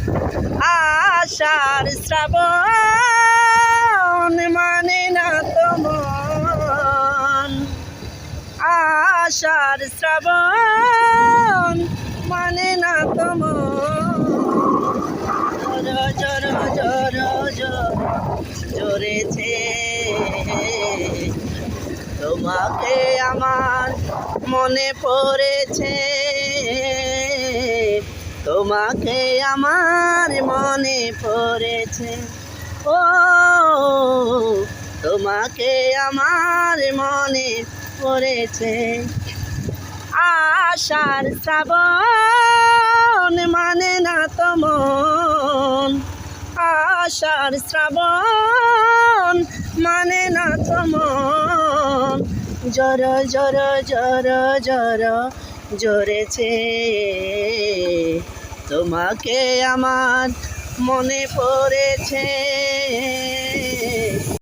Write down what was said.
আষাঢ় শ্রাবণ মানে না তোমার, আষাঢ় শ্রাবণ মানে না তোমার। জর জর জর জরেছে তোমাকে আমার মনে পড়েছে, তোমাকে আমার মনে পড়েছে। ও তোমাকে আমার মনে পড়েছে। আষাঢ় শ্রাবণ মানে না তোমার, আষাঢ় শ্রাবণ মানে না তোমার। জর জর জর জর জরেছে তোমাকে আমার মনে পড়েছে,